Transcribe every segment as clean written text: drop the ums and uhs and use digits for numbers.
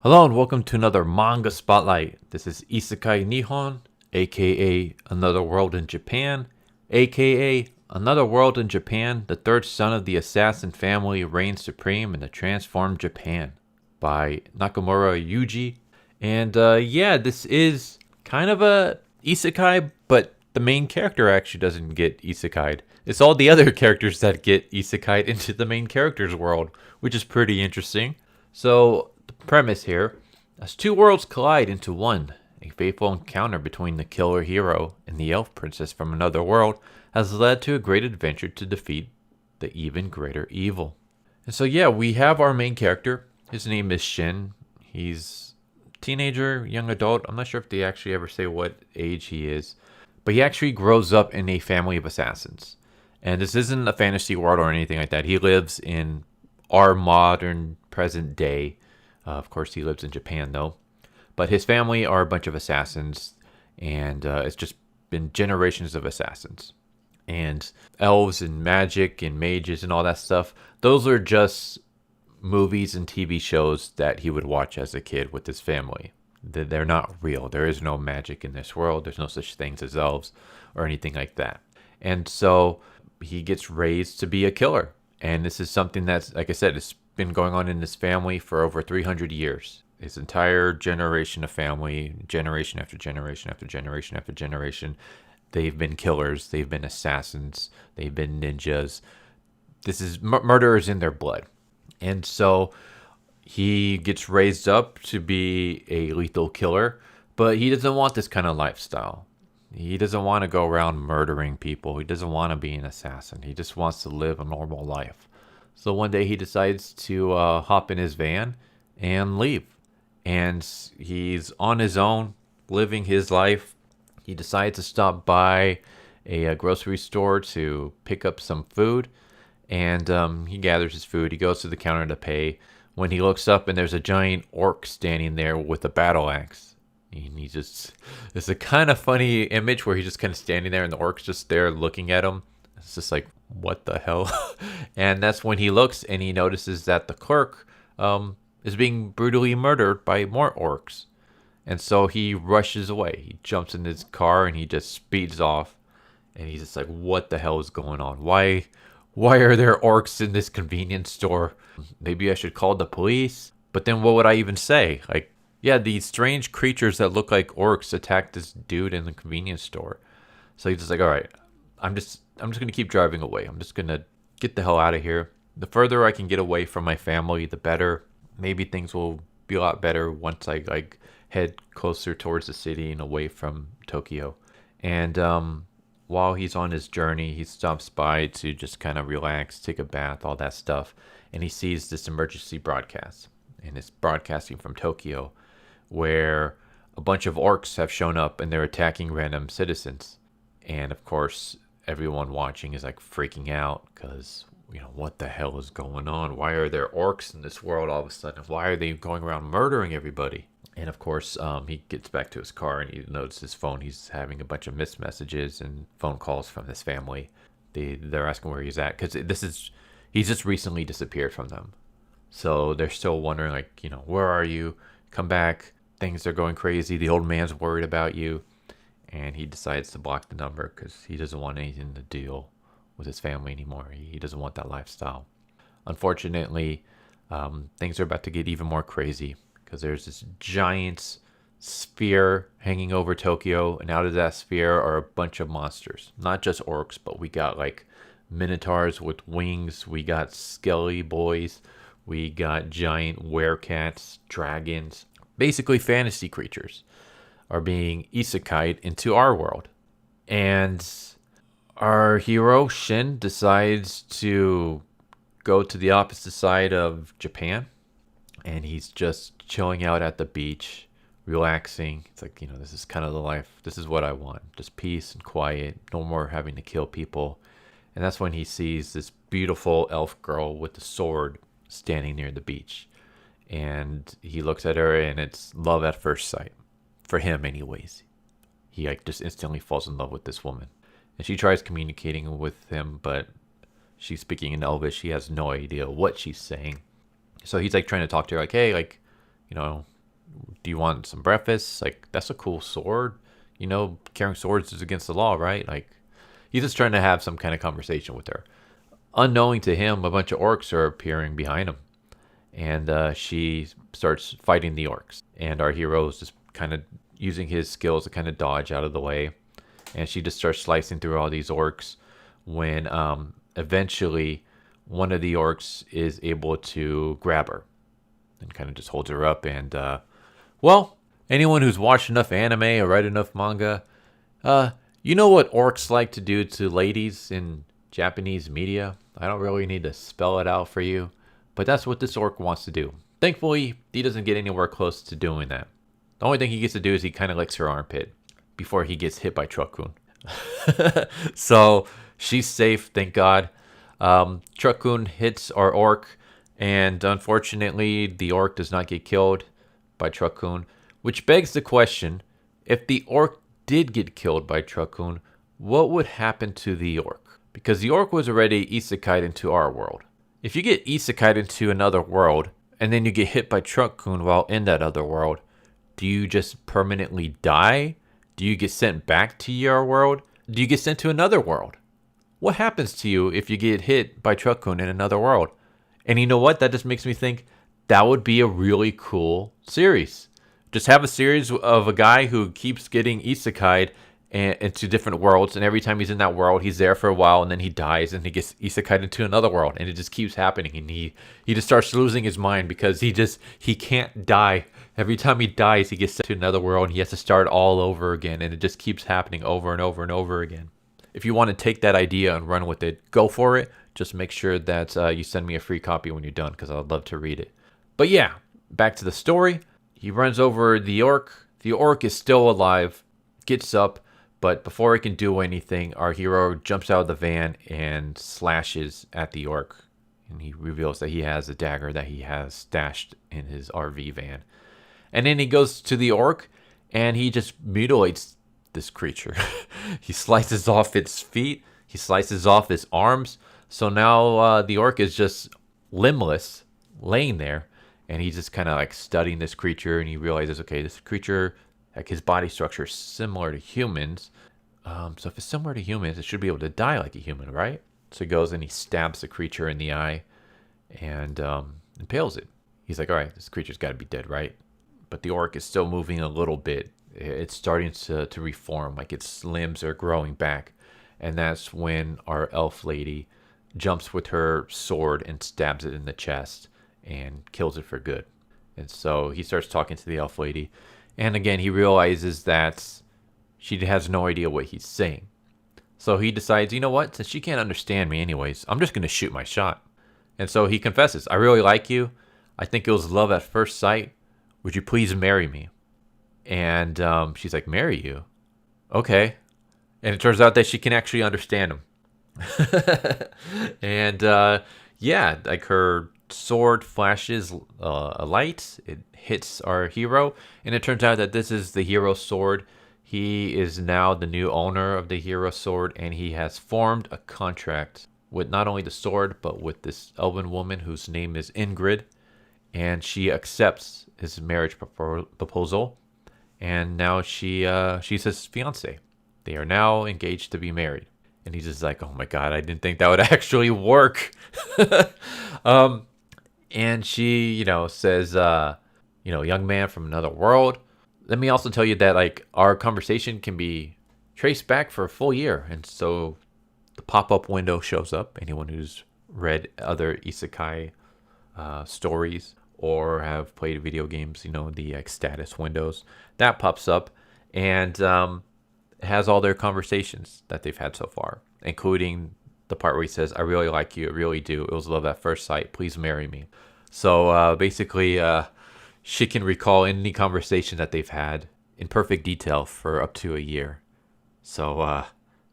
Hello and welcome to another manga spotlight. This is Isekai Nihon, aka Another World in Japan, aka Another World in Japan, the third son of the assassin family reigns supreme in the transformed Japan by Nakamura Yuji. And this is kind of a isekai, but the main character actually doesn't get isekai'd. It's all the other characters that get isekai'd into the main character's world, which is pretty interesting. So, the premise here: as two worlds collide into one, a fateful encounter between the killer hero and the elf princess from another world has led to a great adventure to defeat the even greater evil. And so, we have our main character. His name is Shin. He's a teenager, young adult. I'm not sure if they actually ever say what age he is, but he actually grows up in a family of assassins. And this isn't a fantasy world or anything like that. He lives in our modern present day. Of course, he lives in Japan, though. But his family are a bunch of assassins, and it's just been generations of assassins. And elves and magic and mages and all that stuff, those are just movies and TV shows that he would watch as a kid with his family. They're not real. There is no magic in this world. There's no such things as elves or anything like that. And so he gets raised to be a killer. And this is something that's, like I said, it's been going on in his family for over 300 years. His entire generation of family, generation after generation after generation after generation, they've been killers, they've been assassins, they've been ninjas. This is murder is in their blood. And so he gets raised up to be a lethal killer, but he doesn't want this kind of lifestyle. He doesn't want to go around murdering people. He doesn't want to be an assassin. He just wants to live a normal life. So one day he decides to hop in his van and leave. And he's on his own, living his life. He decides to stop by a grocery store to pick up some food. And he gathers his food. He goes to the counter to pay. When he looks up and there's a giant orc standing there with a battle axe. And it's a kind of funny image where he's just kind of standing there and the orc's just there looking at him. It's just like, what the hell? And that's when he looks and he notices that the clerk is being brutally murdered by more orcs. And so he rushes away. He jumps in his car and he just speeds off. And he's just like, what the hell is going on? Why are there orcs in this convenience store? Maybe I should call the police. But then what would I even say? Like, yeah, these strange creatures that look like orcs attacked this dude in the convenience store. So he's just like, all right, I'm just gonna keep driving away. I'm just gonna get the hell out of here. The further I can get away from my family, the better. Maybe things will be a lot better once I head closer towards the city and away from Tokyo. And while he's on his journey, he stops by to just kind of relax, take a bath, all that stuff. And he sees this emergency broadcast. And it's broadcasting from Tokyo, where a bunch of orcs have shown up and they're attacking random citizens. And of course, everyone watching is like freaking out because, what the hell is going on? Why are there orcs in this world all of a sudden? Why are they going around murdering everybody? And of course, he gets back to his car and he notices his phone. He's having a bunch of missed messages and phone calls from his family. They're asking where he's at because he's just recently disappeared from them. So they're still wondering, where are you? Come back. Things are going crazy. The old man's worried about you. And he decides to block the number because he doesn't want anything to deal with his family anymore. He doesn't want that lifestyle. Unfortunately, things are about to get even more crazy because there's this giant sphere hanging over Tokyo. And out of that sphere are a bunch of monsters. Not just orcs, but we got minotaurs with wings. We got skelly boys. We got giant werecats, dragons. Basically fantasy creatures are being isekai'd into our world. And our hero, Shin, decides to go to the opposite side of Japan. And he's just chilling out at the beach, relaxing. It's like, this is kind of the life. This is what I want. Just peace and quiet. No more having to kill people. And that's when he sees this beautiful elf girl with a sword standing near the beach. And he looks at her and it's love at first sight. For him anyways. He just instantly falls in love with this woman. And she tries communicating with him, but she's speaking in Elvish. He has no idea what she's saying. So he's trying to talk to her hey, You know, do you want some breakfast? Like, that's a cool sword. You know, carrying swords is against the law, right? Like, he's just trying to have some kind of conversation with her. Unknowing to him, a bunch of orcs are appearing behind him. And she starts fighting the orcs. And our hero is just kind of using his skills to kind of dodge out of the way. And she just starts slicing through all these orcs when eventually one of the orcs is able to grab her and kind of just holds her up. And, well, anyone who's watched enough anime or read enough manga, you know what orcs like to do to ladies in Japanese media. I don't really need to spell it out for you, but that's what this orc wants to do. Thankfully, he doesn't get anywhere close to doing that. The only thing he gets to do is he kind of licks her armpit before he gets hit by Truck-kun. So she's safe, thank God. Truck-kun hits our orc, and unfortunately, the orc does not get killed by Truck-kun, which begs the question, if the orc did get killed by Truck-kun, what would happen to the orc? Because the orc was already Isekai'd into our world. If you get Isekai'd into another world, and then you get hit by Truck-kun while in that other world, do you just permanently die? Do you get sent back to your world? Do you get sent to another world? What happens to you if you get hit by Truck-kun in another world? And you know what? That just makes me think that would be a really cool series. Just have a series of a guy who keeps getting Isekai'd into different worlds, and every time he's in that world, he's there for a while, and then he dies, and he gets Isekai'd into another world, and it just keeps happening, and he just starts losing his mind because he can't die. Every time he dies, he gets sent to another world, and he has to start all over again, and it just keeps happening over and over and over again. If you want to take that idea and run with it, go for it. Just make sure that you send me a free copy when you're done, because I'd love to read it. But yeah, back to the story. He runs over the orc. The orc is still alive, gets up, but before he can do anything, our hero jumps out of the van and slashes at the orc. And he reveals that he has a dagger that he has stashed in his RV van. And then he goes to the orc and he just mutilates this creature. He slices off its feet. He slices off its arms. So now the orc is just limbless, laying there. And he's just kind of like studying this creature. And he realizes, okay, this creature, like his body structure is similar to humans. So if it's similar to humans, it should be able to die like a human, right? So he goes and he stabs the creature in the eye and impales it. He's like, all right, this creature's got to be dead, right? But the orc is still moving a little bit. It's starting to reform, like its limbs are growing back. And that's when our elf lady jumps with her sword and stabs it in the chest and kills it for good. And so he starts talking to the elf lady. And again, he realizes that she has no idea what he's saying. So he decides, you know what? Since she can't understand me anyways, I'm just going to shoot my shot. And so he confesses, I really like you. I think it was love at first sight. Would you please marry me? And she's like, marry you? Okay. And it turns out that she can actually understand him. And yeah, like her sword flashes a light. It hits our hero. And it turns out that this is the hero's sword. He is now the new owner of the hero sword. And he has formed a contract with not only the sword, but with this elven woman whose name is Ingrid. And she accepts his marriage proposal. And now she's his fiance. They are now engaged to be married. And he's just like, oh my God, I didn't think that would actually work. And she, says, young man from another world. Let me also tell you that like our conversation can be traced back for a full year. And so the pop-up window shows up. Anyone who's read other isekai stories or have played video games, the like status windows, that pops up and has all their conversations that they've had so far, including the part where he says, I really like you, I really do. It was love at first sight. Please marry me. So basically, she can recall any conversation that they've had in perfect detail for up to a year. So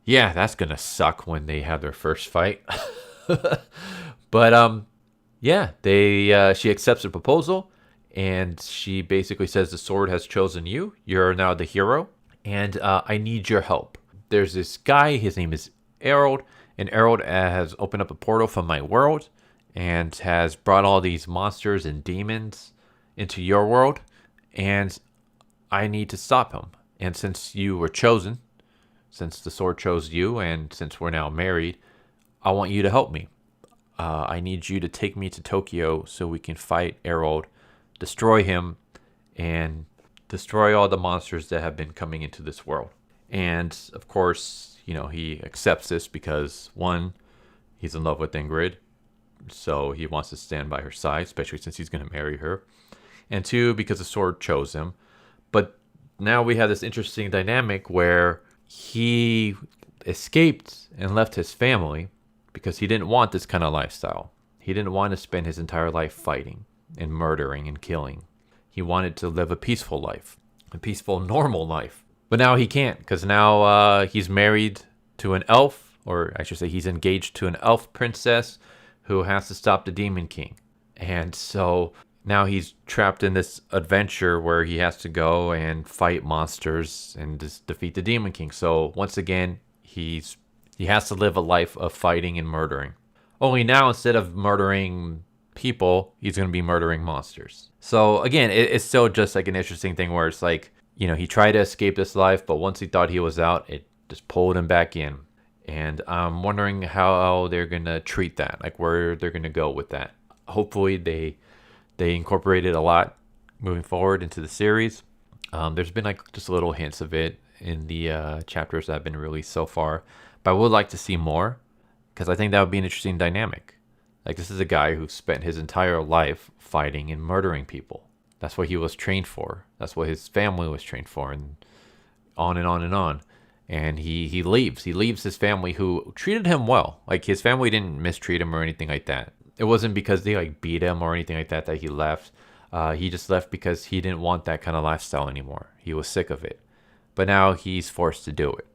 yeah, that's going to suck when they have their first fight. But yeah, she accepts the proposal, and she basically says the sword has chosen you. You're now the hero, and I need your help. There's this guy, his name is Errol, and Errol has opened up a portal from my world and has brought all these monsters and demons into your world, and I need to stop him. And since you were chosen, since the sword chose you, and since we're now married, I want you to help me. I need you to take me to Tokyo so we can fight Isekai'd, destroy him, and destroy all the monsters that have been coming into this world. And of course, he accepts this because one, he's in love with Ingrid, so he wants to stand by her side, especially since he's going to marry her. And two, because the sword chose him. But now we have this interesting dynamic where he escaped and left his family because he didn't want this kind of lifestyle. He didn't want to spend his entire life fighting and murdering and killing. He wanted to live a peaceful life, a peaceful, normal life. But now he can't, because now he's married to an elf, or I should say he's engaged to an elf princess who has to stop the Demon King. And so now he's trapped in this adventure where he has to go and fight monsters and just defeat the Demon King. So once again, he has to live a life of fighting and murdering. Only now, instead of murdering people, he's going to be murdering monsters. So again, it's still just like an interesting thing where it's like, he tried to escape this life, but once he thought he was out, it just pulled him back in. And I'm wondering how they're going to treat that, like where they're going to go with that. Hopefully they incorporated a lot moving forward into the series. There's been like just little hints of it in the chapters that have been released so far, but I would like to see more, because I think that would be an interesting dynamic. Like, this is a guy who spent his entire life fighting and murdering people. That's what he was trained for. That's what his family was trained for, and on and on and on. And he leaves. He leaves his family, who treated him well. Like, his family didn't mistreat him or anything like that. It wasn't because they like beat him or anything like that he left. He just left because he didn't want that kind of lifestyle anymore. He was sick of it. But now he's forced to do it.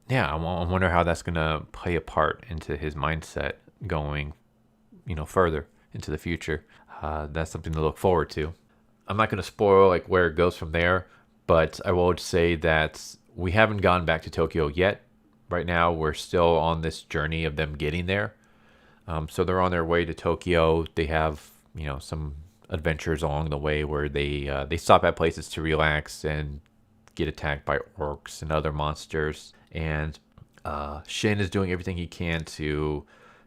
Yeah, I wonder how that's going to play a part into his mindset going, further into the future. That's something to look forward to. I'm not going to spoil like where it goes from there, but I will say that we haven't gone back to Tokyo yet. Right now, we're still on this journey of them getting there. So they're on their way to Tokyo. They have, some adventures along the way where they stop at places to relax and get attacked by orcs and other monsters. And Shin is doing everything he can to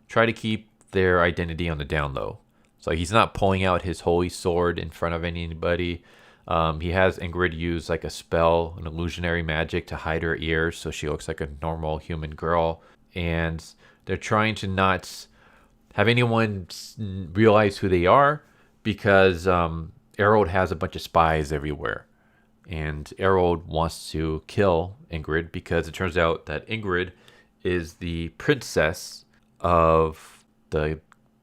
try to keep their identity on the down low. So he's not pulling out his holy sword in front of anybody. He has Ingrid use like a spell, an illusionary magic, to hide her ears so she looks like a normal human girl. And they're trying to not have anyone realize who they are, because Isekai'd has a bunch of spies everywhere. And Isekai'd wants to kill Ingrid because it turns out that Ingrid is the princess of the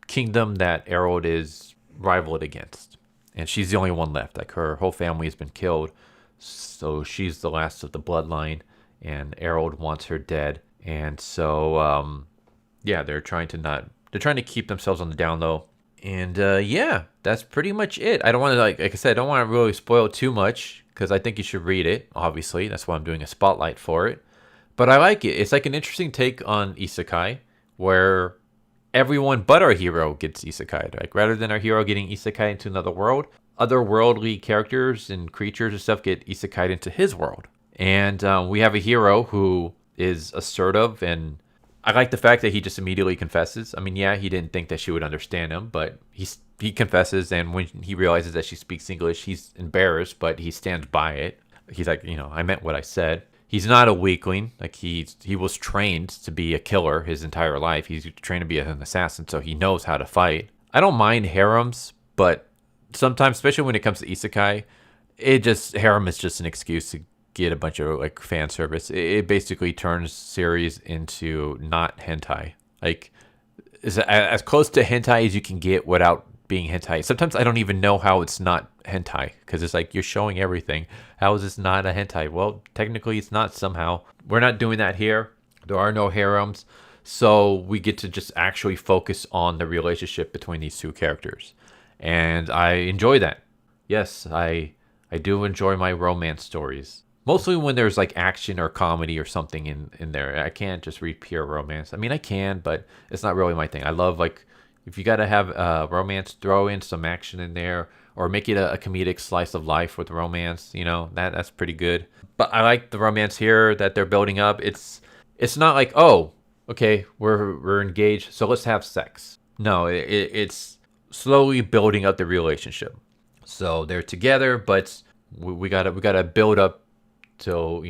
kingdom that Isekai'd is rivaled against. And she's the only one left. Like, her whole family has been killed. So she's the last of the bloodline, and Isekai'd wants her dead. And so, they're trying to keep themselves on the down low. And that's pretty much it. I don't want to, like I said, I don't want to really spoil too much, because I think you should read it, obviously. That's why I'm doing a spotlight for it. But I like it. It's like an interesting take on Isekai, where everyone but our hero gets Isekai'd. Like, rather than our hero getting Isekai into another world, otherworldly characters and creatures and stuff get Isekai'd into his world. And we have a hero who is assertive, and I like the fact that he just immediately confesses. I mean, yeah, he didn't think that she would understand him, but he confesses, and when he realizes that she speaks English, he's embarrassed, but he stands by it. He's like, I meant what I said. He's not a weakling. Like, he was trained to be a killer his entire life. He's trained to be an assassin, so he knows how to fight. I don't mind harems, but sometimes, especially when it comes to isekai, harem is just an excuse to get a bunch of like fan service. It basically turns series into not hentai. Like, is as close to hentai as you can get without being hentai. Sometimes I don't even know how it's not hentai, because it's like, you're showing everything. How is this not a hentai? Well, technically it's not somehow. We're not doing that here. There are no harems. So we get to just actually focus on the relationship between these two characters. And I enjoy that. Yes, I do enjoy my romance stories. Mostly when there's like action or comedy or something in there. I can't just read pure romance. I mean, I can, but it's not really my thing. I love, like, if you got to have romance, throw in some action in there, or make it a comedic slice of life with romance. That's pretty good. But I like the romance here that they're building up. It's not like, oh, okay, we're engaged, so let's have sex. No, it's slowly building up the relationship. So they're together, but we gotta build up till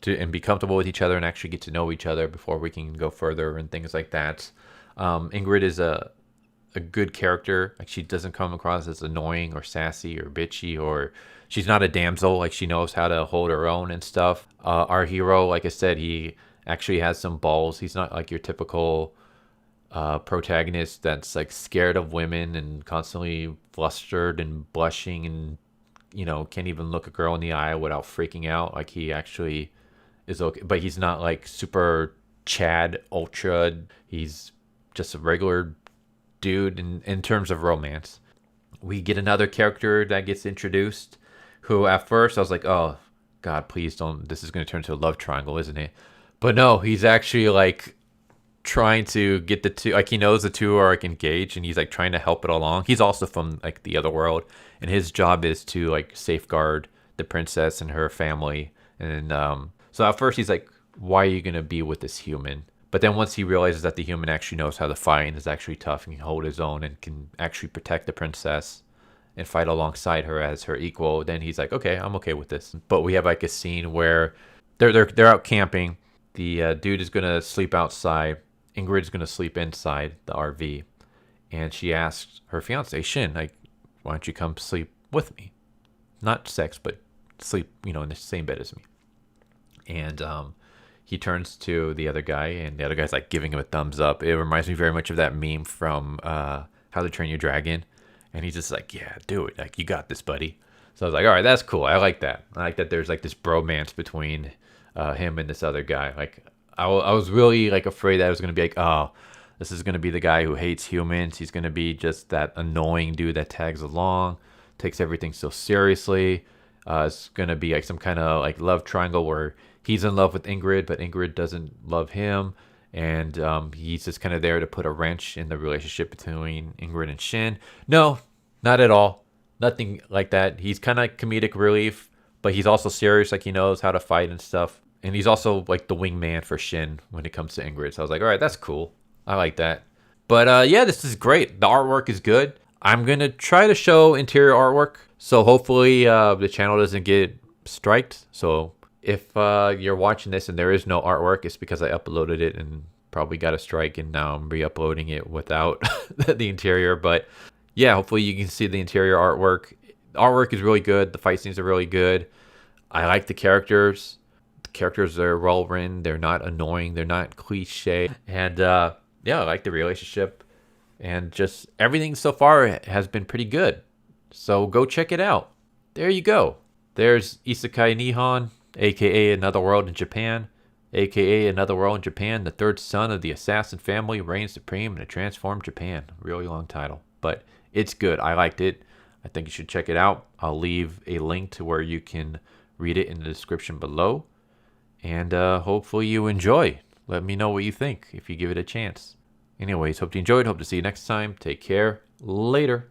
and be comfortable with each other and actually get to know each other before we can go further and things like that. Ingrid is a good character. Like, she doesn't come across as annoying or sassy or bitchy, or she's not a damsel. Like, she knows how to hold her own and stuff. Our hero, like I said, he actually has some balls. He's not like your typical protagonist that's like scared of women and constantly flustered and blushing and can't even look a girl in the eye without freaking out. Like, he actually is okay, but he's not like super Chad ultra. He's just a regular dude in terms of romance. We get another character that gets introduced, who at first I was like, oh god, please don't, this is going to turn into a love triangle, isn't it? But no, he's actually like trying to get the two, like, he knows the two are like engaged, and he's like trying to help it along. He's also from like the other world, and his job is to like safeguard the princess and her family. And so at first he's like, why are you gonna be with this human? But then once he realizes that the human actually knows how to fight and is actually tough and can hold his own and can actually protect the princess and fight alongside her as her equal, then he's like, okay, I'm okay with this. But we have like a scene where they're out camping. The dude is gonna sleep outside. Ingrid's gonna sleep inside the RV, and she asks her fiance Shin, like, why don't you come sleep with me? Not sex, but sleep, in the same bed as me. And he turns to the other guy, and the other guy's like giving him a thumbs up. It reminds me very much of that meme from How to Train Your Dragon. And he's just like, yeah, do it. Like, you got this, buddy. So I was like, all right, that's cool. I like that. I like that there's like this bromance between him and this other guy. Like, I was really like afraid that it was going to be like, oh, this is going to be the guy who hates humans. He's going to be just that annoying dude that tags along, takes everything so seriously. It's going to be like some kind of like love triangle where he's in love with Ingrid, but Ingrid doesn't love him. And he's just kind of there to put a wrench in the relationship between Ingrid and Shin. No, not at all. Nothing like that. He's kind of comedic relief, but he's also serious. Like, he knows how to fight and stuff. And he's also like the wingman for Shin when it comes to Ingrid. So I was like, all right, that's cool. I like that. But yeah, this is great. The artwork is good. I'm going to try to show interior artwork. So hopefully the channel doesn't get striked. So if you're watching this and there is no artwork, it's because I uploaded it and probably got a strike, and now I'm re-uploading it without the interior. But yeah, hopefully you can see the interior artwork. The artwork is really good. The fight scenes are really good. I like the characters. The characters are well written. They're not annoying. They're not cliche. And yeah, I like the relationship. And just everything so far has been pretty good. So go check it out. There you go. There's Isekai Nihon, aka Another World in Japan, aka Another World in Japan. The third son of the assassin family reigns supreme in a transformed Japan. Really long title, but it's good. I liked it. I think you should check it out. I'll leave a link to where you can read it in the description below. And hopefully you enjoy. Let me know what you think if you give it a chance. Anyways, hope you enjoyed. Hope to see you next time. Take care. Later.